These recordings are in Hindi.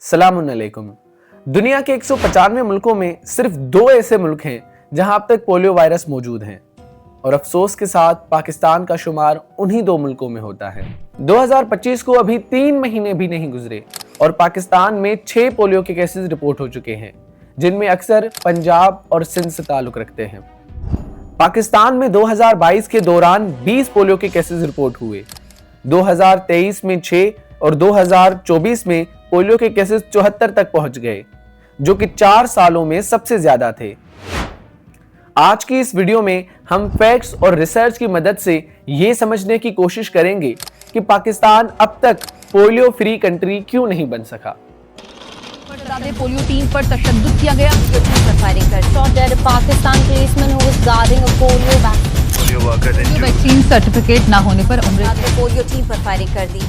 सलामुन अलैकुम। दुनिया के 195 मुल्कों में सिर्फ 2 ऐसे मुल्क हैं जहां अब तक पोलियो वायरस मौजूद हैं और अफसोस के साथ पाकिस्तान का शुमार उन्हीं 2 मुल्कों में होता है। 2025 को अभी 3 महीने भी नहीं गुजरे और पाकिस्तान में 6 पोलियो के केसेस रिपोर्ट हो चुके हैं, जिनमें अक्सर पंजाब और सिंध से ताल्लुक रखते हैं। पाकिस्तान में 2022 के दौरान 20 पोलियो के केसेस रिपोर्ट हुए, 2023 में 6 और 2024 में पोलियो के केसेस 74 तक पहुंच गए, जो कि 4 सालों में सबसे ज्यादा थे। आज की इस वीडियो में हम फैक्ट्स और रिसर्च की मदद से ये समझने की कोशिश करेंगे कि पाकिस्तान अब तक पोलियो फ्री कंट्री क्यों नहीं बन सका। पोलियो टीम पर तशद्दुद किया गया। Pakistan policeman who was guarding a polio vaccine certificate ना होने पर पोलियो टीम पर फायरिंग कर दी।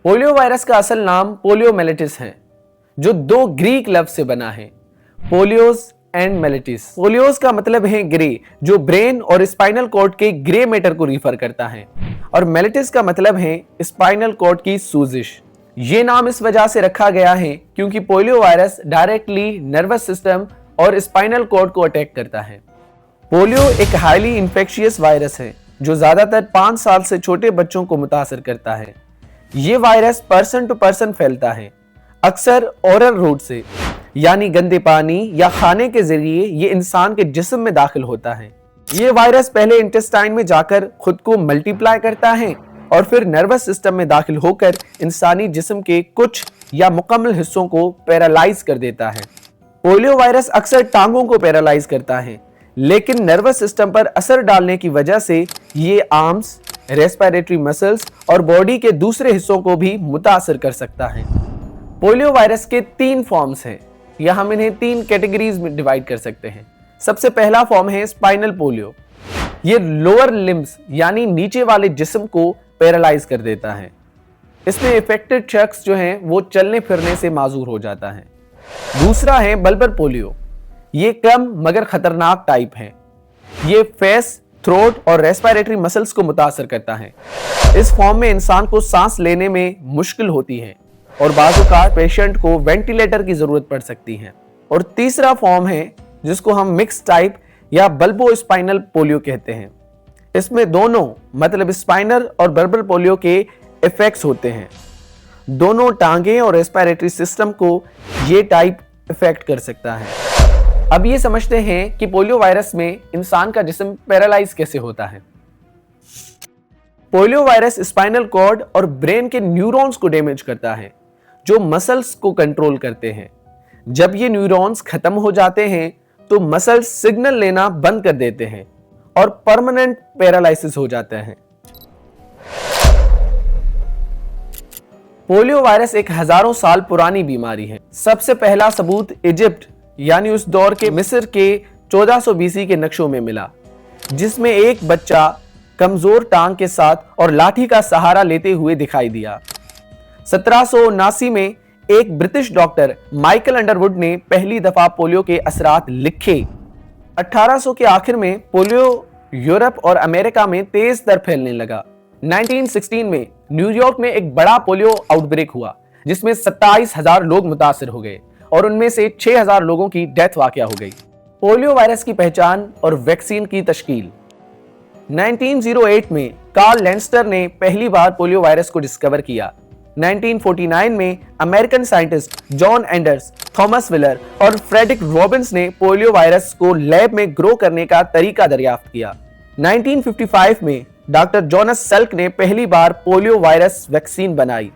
पोलियो वायरस का असल नाम पोलियोमेलिटिस है, जो 2 ग्रीक लफ्ज से बना है, पोलियोस एंड मेलिटिस। पोलियोस का मतलब है ग्रे, जो ब्रेन और स्पाइनल कॉर्ड के ग्रे मैटर को रिफर करता है, और मेलिटिस का मतलब है स्पाइनल कॉर्ड की सूजिश। ये नाम इस वजह से रखा गया है क्योंकि polio virus directly nervous system और स्पाइनल कॉर्ड को अटैक करता है। पोलियो एक हाईली इंफेक्शियस वायरस है जो ज्यादातर 5 साल से छोटे बच्चों को मुतासर करता है। ये वायरस पर्सन टू पर्सन फैलता है, अक्सर ओरल रूट से, यानी गंदे पानी या खाने के जरिए ये इंसान के जिस्म में दाखिल होता है। ये वायरस पहले इंटेस्टाइन में जाकर खुद को मल्टीप्लाई करता है और फिर नर्वस सिस्टम में दाखिल होकर इंसानी जिस्म के कुछ या मुकम्मल हिस्सों को पैरालाइज कर देता है। पोलियो वायरस अक्सर टांगों को पैरालाइज करता है, लेकिन नर्वस सिस्टम पर असर डालने की वजह से ये आर्म्स, रेस्पिरेटरी मसल्स और बॉडी के दूसरे हिस्सों को भी मुतासर कर सकता है। पोलियो वायरस के 3 फॉर्म्स हैं, या हम इन्हें 3 कैटेगरीज में डिवाइड कर सकते हैं। सबसे पहला फॉर्म है स्पाइनल पोलियो। ये लोअर लिम्स यानी नीचे वाले जिस्म को पैरालाइज कर देता है। इसमें इफेक्टेड शख्स जो हैं वो चलने फिरने से माजूर हो जाता है। दूसरा है बल्बर पोलियो। ये कम मगर खतरनाक टाइप है। ये फेस, थ्रोट और रेस्पिरेटरी मसल्स को मुतासर करता है। इस फॉर्म में इंसान को सांस लेने में मुश्किल होती है और बाज़ औक़ात पेशेंट को वेंटिलेटर की जरूरत पड़ सकती है। और तीसरा फॉर्म है जिसको हम मिक्स टाइप या बल्बो स्पाइनल पोलियो कहते हैं। इसमें दोनों मतलब स्पाइनल और बल्बर पोलियो के इफेक्ट्स होते हैं। दोनों टांगे और रेस्पिरेटरी सिस्टम को ये टाइप इफेक्ट कर सकता है। अब ये समझते हैं कि पोलियो वायरस में इंसान का जिस्म पैरालाइज कैसे होता है। पोलियो वायरस स्पाइनल कॉर्ड और ब्रेन के न्यूरॉन्स को डैमेज करता है, जो मसल्स को कंट्रोल करते हैं। जब ये न्यूरॉन्स खत्म हो जाते हैं तो मसल्स सिग्नल लेना बंद कर देते हैं और परमानेंट पैरालिसिस हो जाता है। पोलियो वायरस एक हजारों साल पुरानी बीमारी है। सबसे पहला सबूत इजिप्ट यानी उस दौर के मिस्र के 1400 BC के नक्शों में मिला, जिसमें एक बच्चा कमजोर टांग के साथ और लाठी का सहारा लेते हुए दिखाई दिया। 1779 में एक ब्रिटिश डॉक्टर माइकल अंडरवुड ने पहली दफा पोलियो के असरात लिखे। 1800 के आखिर में पोलियो यूरोप और अमेरिका में तेज दर फैलने लगा। 1916 में न्यूयॉर्क में एक बड़ा पोलियो आउटब्रेक हुआ, जिसमें 27,000 लोग मुतासिर हो गए और उनमें से 6,000 लोगों की डेथ वाकया हो गई। पोलियो वायरस की पहचान और वैक्सीन की तश्कील। 1908 में कार्ल लेंस्टर ने पहली बार पोलियो वायरस को डिस्कवर किया। 1949 में American scientist John Anders, Thomas wheeler और फ्रेडरिक रॉबिन्स ने पोलियो वायरस को लैब में ग्रो करने का तरीका दरियाफ्त किया। 1955 में डॉक्टर जोनास सल्क ने पहली बार पोलियो वायरस वैक्सीन बनाई।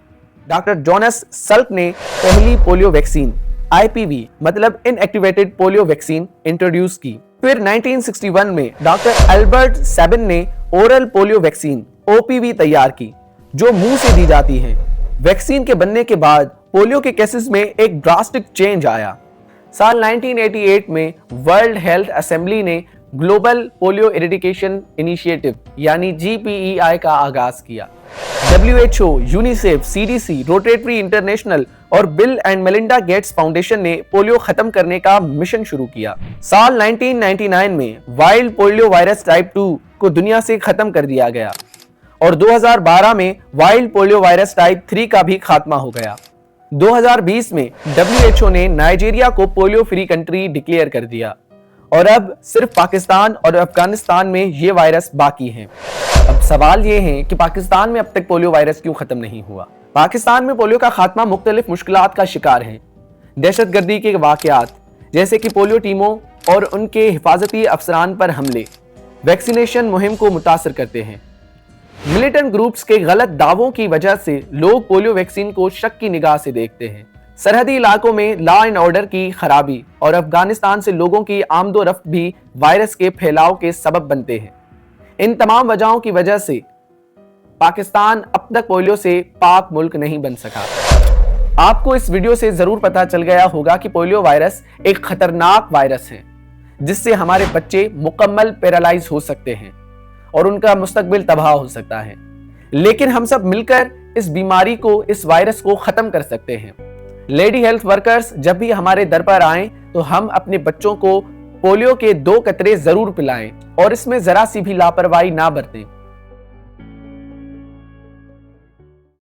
डॉक्टर जोनास सल्क ने पहली पोलियो वैक्सीन IPV मतलब इनएक्टिवेटेड पोलियो वैक्सीन इंट्रोड्यूस की। फिर 1961 में डॉक्टर अल्बर्ट सैबिन ने ओरल पोलियो वैक्सीन OPV तैयार की, जो मुंह से दी जाती है। वैक्सीन के बनने के बाद पोलियो के केसेस में एक ड्रास्टिक चेंज आया। साल 1988 में वर्ल्ड हेल्थ असेंबली ने ग्लोबल पोलियो इरेडिकेशन इनिशिएटिव यानी GPEI का आगाज किया। WHO, UNICEF, CDC, Rotary International और Bill and Melinda Gates Foundation ने पोलियो खत्म करने का मिशन शुरू किया। साल 1999 में वाइल्ड पोलियो वायरस टाइप 2 को दुनिया से खत्म कर दिया गया और 2012 में वाइल्ड पोलियो वायरस टाइप 3 का भी खात्मा हो गया। 2020 में WHO ने नाइजीरिया को पोलियो फ्री कंट्री डिक्लेयर कर दिया और अब सिर्फ पाकिस्तान और अफगानिस्तान में ये वायरस बाकी हैं। अब सवाल ये है कि पाकिस्तान में अब तक पोलियो वायरस क्यों खत्म नहीं हुआ। पाकिस्तान में पोलियो का खात्मा मुख्तलिफ मुश्किलात का शिकार है। दहशतगर्दी के वाकयात जैसे कि पोलियो टीमों और उनके हिफाजती अफसरान पर हमले वैक्सीनेशन मुहिम को मुतासर करते हैं। मिलिटेंट ग्रुप्स के गलत दावों की वजह से लोग पोलियो वैक्सीन को शक की निगाह से देखते हैं। सरहदी इलाकों में लॉ एंड ऑर्डर की खराबी और अफगानिस्तान से लोगों की आमदोरफ्त भी वायरस के फैलाव के सबब बनते हैं। इन तमाम वजहों की वजह से पाकिस्तान अब तक पोलियो से पाक मुल्क नहीं बन सका। आपको इस वीडियो से जरूर पता चल गया होगा कि पोलियो वायरस एक खतरनाक वायरस है जिससे हमारे बच्चे मुकम्मल पैरालाइज हो सकते हैं और उनका मुस्तकबिल तबाह हो सकता है। लेकिन हम सब मिलकर इस बीमारी को, इस वायरस को खत्म कर सकते हैं। लेडी हेल्थ वर्कर्स जब भी हमारे दर पर आएं तो हम अपने बच्चों को पोलियो के 2 कतरे जरूर पिलाएं और इसमें जरा सी भी लापरवाही ना बरतें।